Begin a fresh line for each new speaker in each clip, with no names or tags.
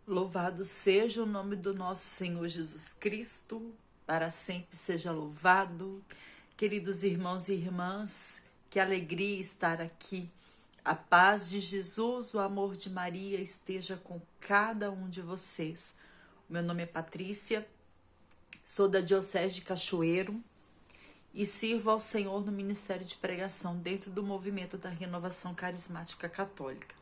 Louvado seja o nome do nosso Senhor Jesus Cristo, para sempre seja louvado. Queridos irmãos e irmãs, que alegria estar aqui. A paz de Jesus, o amor de Maria esteja com cada um de vocês. Meu nome é Patrícia, sou da Diocese de Cachoeiro e sirvo ao Senhor no Ministério de Pregação dentro do movimento da Renovação Carismática Católica.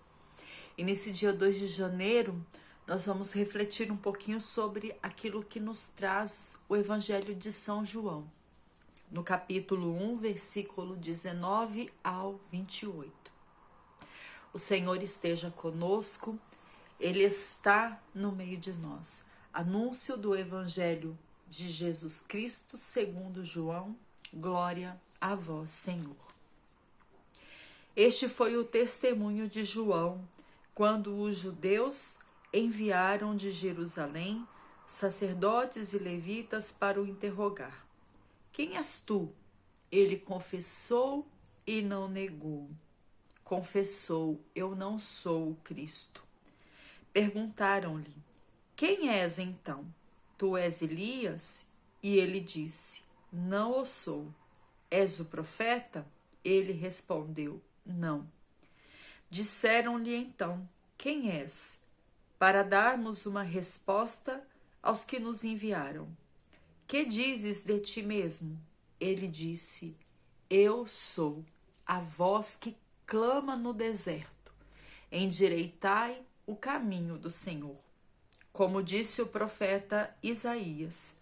E nesse dia 2 de janeiro, nós vamos refletir um pouquinho sobre aquilo que nos traz o Evangelho de São João, no capítulo 1, versículo 19 ao 28. O Senhor esteja conosco, Ele está no meio de nós. Anúncio do Evangelho de Jesus Cristo segundo João, glória a vós, Senhor. Este foi o testemunho de João, quando os judeus enviaram de Jerusalém sacerdotes e levitas para o interrogar. Quem és tu? Ele confessou e não negou. Confessou, eu não sou o Cristo. Perguntaram-lhe, quem és então? Tu és Elias? E ele disse, não o sou. És o profeta? Ele respondeu, não. Disseram-lhe então, quem és? Para darmos uma resposta aos que nos enviaram. Que dizes de ti mesmo? Ele disse, eu sou a voz que clama no deserto. Endireitai o caminho do Senhor. Como disse o profeta Isaías.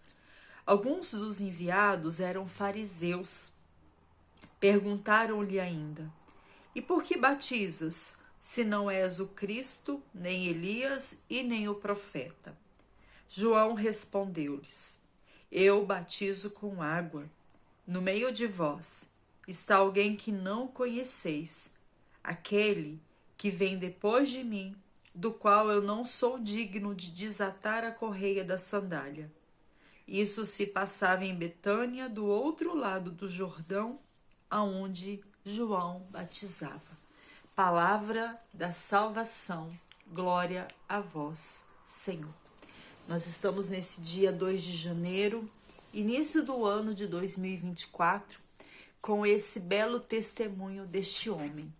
Alguns dos enviados eram fariseus. Perguntaram-lhe ainda, e por que batizas, se não és o Cristo, nem Elias e nem o profeta? João respondeu-lhes, eu batizo com água. No meio de vós está alguém que não conheceis, aquele que vem depois de mim, do qual eu não sou digno de desatar a correia da sandália. Isso se passava em Betânia, do outro lado do Jordão, aonde João batizava. Palavra da salvação, glória a vós, Senhor. Nós estamos nesse dia 2 de janeiro, início do ano de 2024, com esse belo testemunho deste homem.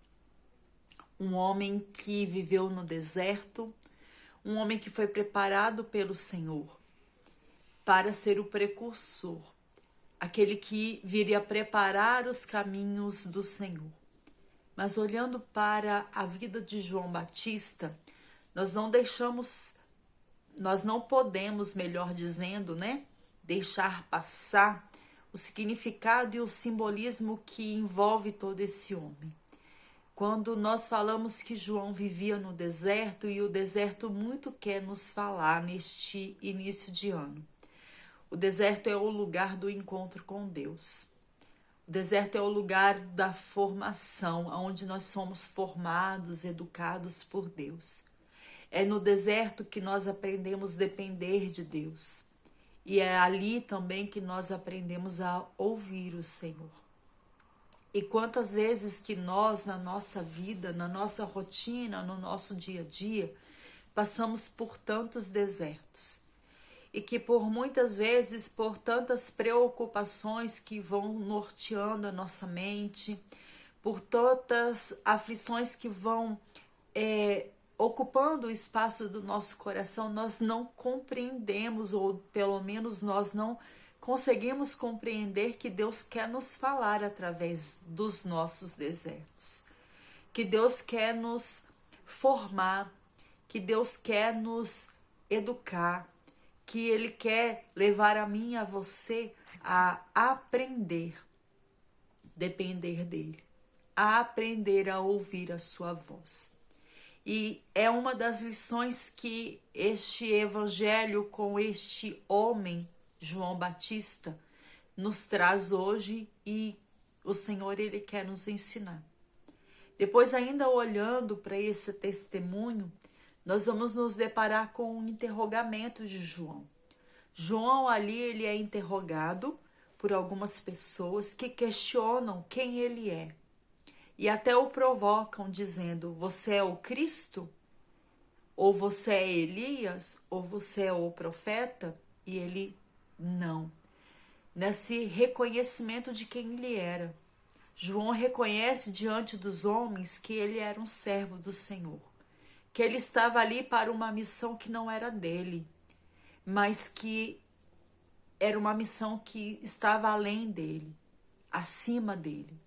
Um homem que viveu no deserto, um homem que foi preparado pelo Senhor para ser o precursor, aquele que viria preparar os caminhos do Senhor. Mas olhando para a vida de João Batista, nós não podemos, melhor dizendo, deixar passar o significado e o simbolismo que envolve todo esse homem. Quando nós falamos que João vivia no deserto, e o deserto muito quer nos falar neste início de ano. O deserto é o lugar do encontro com Deus. O deserto é o lugar da formação, onde nós somos formados, educados por Deus. É no deserto que nós aprendemos a depender de Deus. E é ali também que nós aprendemos a ouvir o Senhor. E quantas vezes que nós, na nossa vida, na nossa rotina, no nosso dia a dia, passamos por tantos desertos. E que por muitas vezes, por tantas preocupações que vão norteando a nossa mente, por tantas aflições que vão ocupando o espaço do nosso coração, nós não compreendemos, ou pelo menos nós não conseguimos compreender que Deus quer nos falar através dos nossos desertos, que Deus quer nos formar, que Deus quer nos educar, que Ele quer levar a mim e a você a aprender, depender dEle, a aprender a ouvir a sua voz. E é uma das lições que este evangelho com este homem, João Batista, nos traz hoje, e o Senhor, Ele quer nos ensinar. Depois, ainda olhando para esse testemunho, nós vamos nos deparar com um interrogamento de João. João ali, ele é interrogado por algumas pessoas que questionam quem ele é. E até o provocam dizendo, você é o Cristo? ou você é Elias, ou você é o profeta, e ele não. Nesse reconhecimento de quem ele era. João reconhece diante dos homens que ele era um servo do Senhor, que ele estava ali para uma missão que não era dele, mas que era uma missão que estava além dele, acima dele.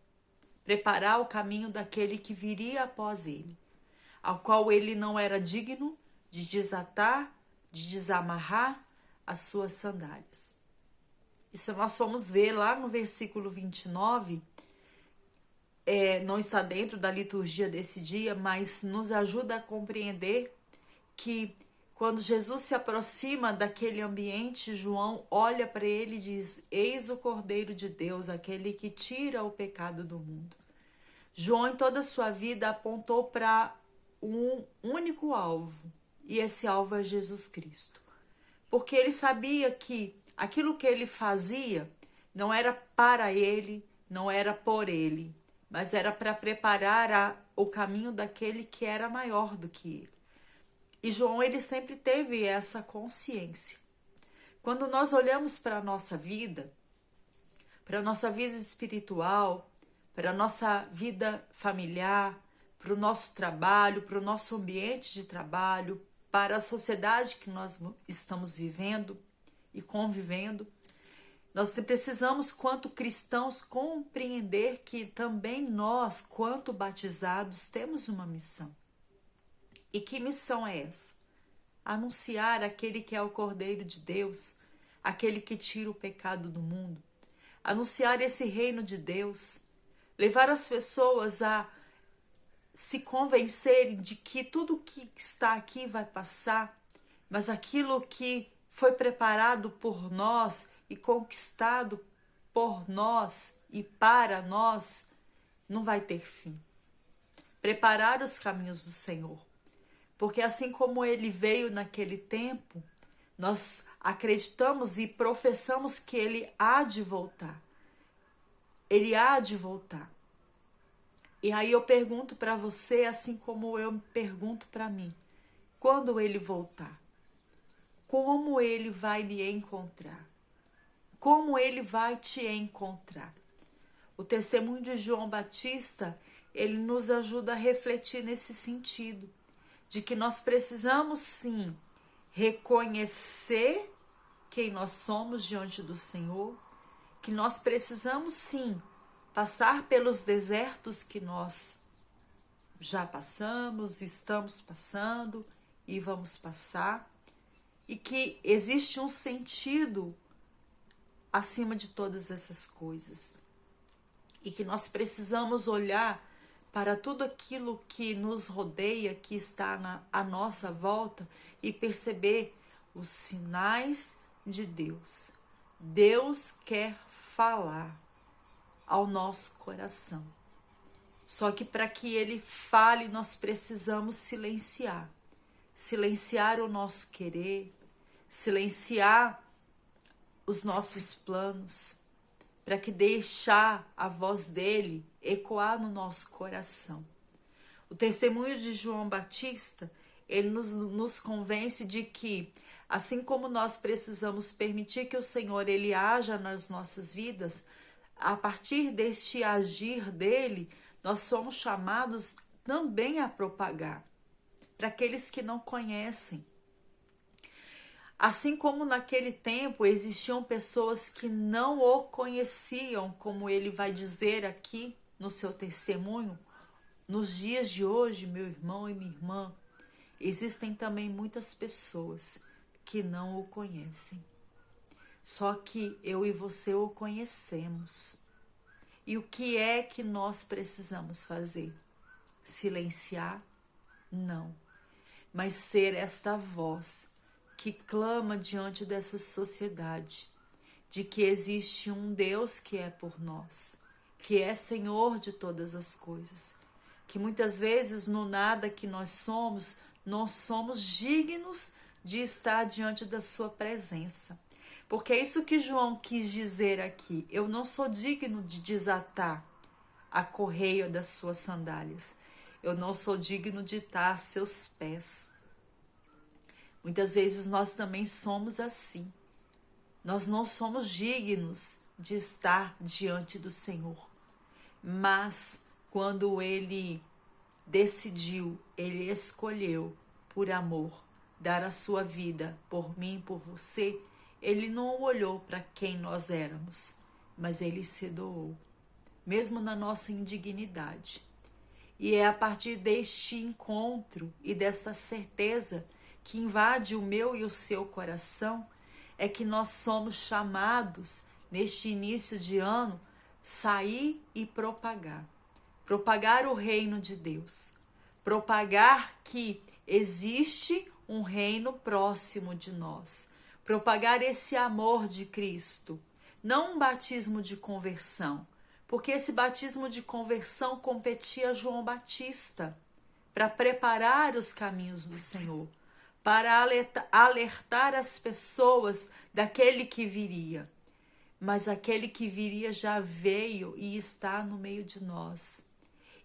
Preparar o caminho daquele que viria após ele, ao qual ele não era digno de desatar, de desamarrar as suas sandálias. Isso nós fomos ver lá no versículo 29, não está dentro da liturgia desse dia, mas nos ajuda a compreender que quando Jesus se aproxima daquele ambiente, João olha para ele e diz: eis o Cordeiro de Deus, aquele que tira o pecado do mundo. João, em toda a sua vida, apontou para um único alvo, e esse alvo é Jesus Cristo. Porque ele sabia que aquilo que ele fazia não era para ele, não era por ele, mas era para preparar o caminho daquele que era maior do que ele. E João, ele sempre teve essa consciência. Quando nós olhamos para a nossa vida espiritual, para a nossa vida familiar, para o nosso trabalho, para o nosso ambiente de trabalho, para a sociedade que nós estamos vivendo e convivendo, nós precisamos, quanto cristãos, compreender que também nós, quanto batizados, temos uma missão. E que missão é essa? Anunciar aquele que é o Cordeiro de Deus, aquele que tira o pecado do mundo. Anunciar esse reino de Deus. Levar as pessoas a se convencerem de que tudo que está aqui vai passar, mas aquilo que foi preparado por nós e conquistado por nós e para nós não vai ter fim. Preparar os caminhos do Senhor. Porque assim como ele veio naquele tempo, nós acreditamos e professamos que ele há de voltar. Ele há de voltar. E aí eu pergunto para você, assim como eu pergunto para mim, quando ele voltar? Como ele vai me encontrar? Como ele vai te encontrar? O testemunho de João Batista, ele nos ajuda a refletir nesse sentido, de que nós precisamos sim reconhecer quem nós somos diante do Senhor, que nós precisamos sim passar pelos desertos que nós já passamos, estamos passando e vamos passar, e que existe um sentido acima de todas essas coisas, e que nós precisamos olhar para tudo aquilo que nos rodeia, que está à nossa volta, e perceber os sinais de Deus. Deus quer falar ao nosso coração. Só que para que ele fale, nós precisamos silenciar. Silenciar o nosso querer, silenciar os nossos planos, para que deixar a voz dele ecoar no nosso coração. O testemunho de João Batista, ele nos convence de que, assim como nós precisamos permitir que o Senhor ele haja nas nossas vidas, a partir deste agir dele, nós somos chamados também a propagar para aqueles que não conhecem. Assim como naquele tempo existiam pessoas que não o conheciam, como ele vai dizer aqui no seu testemunho, nos dias de hoje, meu irmão e minha irmã, existem também muitas pessoas que não o conhecem. Só que eu e você o conhecemos. E o que é que nós precisamos fazer? Silenciar? Não. Mas ser esta voz que clama diante dessa sociedade, de que existe um Deus que é por nós, que é Senhor de todas as coisas, que muitas vezes no nada que nós somos, não somos dignos de estar diante da sua presença. Porque é isso que João quis dizer aqui. Eu não sou digno de desatar a correia das suas sandálias. Eu não sou digno de estar a seus pés. Muitas vezes nós também somos assim. Nós não somos dignos de estar diante do Senhor. Mas quando Ele decidiu, Ele escolheu por amor dar a sua vida por mim, por você, Ele não olhou para quem nós éramos, mas Ele se doou, mesmo na nossa indignidade. E é a partir deste encontro e dessa certeza que invade o meu e o seu coração, é que nós somos chamados, neste início de ano, sair e propagar. Propagar o reino de Deus. Propagar que existe um reino próximo de nós. Propagar esse amor de Cristo. Não um batismo de conversão, porque esse batismo de conversão competia a João Batista para preparar os caminhos do Senhor, para alertar as pessoas daquele que viria. Mas aquele que viria já veio e está no meio de nós.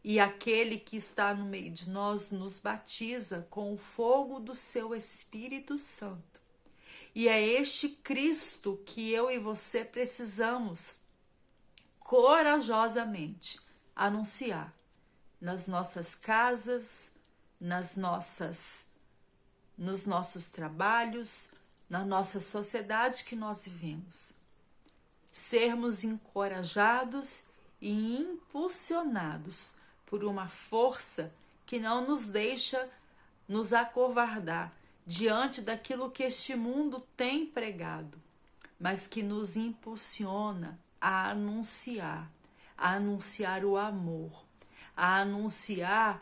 E aquele que está no meio de nós nos batiza com o fogo do seu Espírito Santo. E é este Cristo que eu e você precisamos corajosamente anunciar nas nossas casas, nos nossos trabalhos, na nossa sociedade que nós vivemos. Sermos encorajados e impulsionados por uma força que não nos deixa nos acovardar diante daquilo que este mundo tem pregado, mas que nos impulsiona a anunciar o amor, a anunciar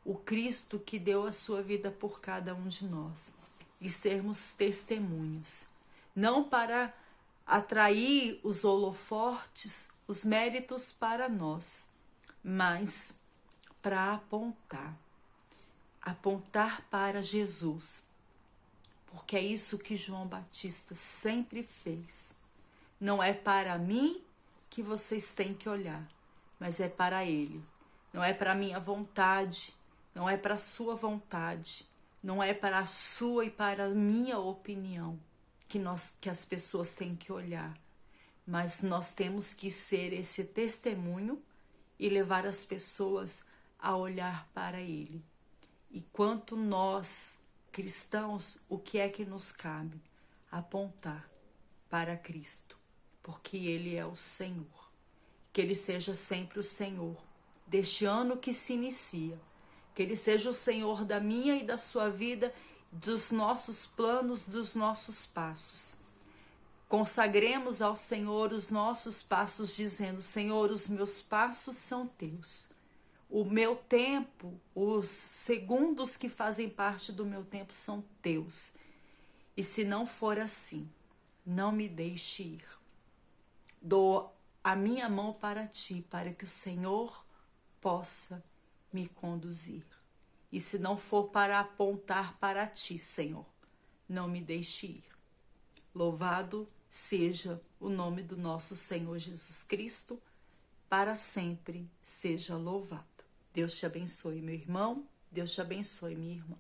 o Cristo que deu a sua vida por cada um de nós e sermos testemunhas, não para atrair os holofortes, os méritos para nós, mas para apontar para Jesus, porque é isso que João Batista sempre fez. Não é para mim que vocês têm que olhar, mas é para Ele. Não é para a minha vontade, não é para a sua vontade, não é para a sua e para a minha opinião que as pessoas têm que olhar, mas nós temos que ser esse testemunho e levar as pessoas a olhar para Ele. E quanto nós, cristãos, o que é que nos cabe? Apontar para Cristo, porque Ele é o Senhor. Que Ele seja sempre o Senhor deste ano que se inicia. Que Ele seja o Senhor da minha e da sua vida, dos nossos planos, dos nossos passos. Consagremos ao Senhor os nossos passos, dizendo: Senhor, os meus passos são teus. O meu tempo, os segundos que fazem parte do meu tempo são teus. E se não for assim, não me deixe ir. Dou a minha mão para ti, para que o Senhor possa me conduzir. E se não for para apontar para ti, Senhor, não me deixe ir. Louvado seja o nome do nosso Senhor Jesus Cristo, para sempre seja louvado. Deus te abençoe, meu irmão. Deus te abençoe, minha irmã.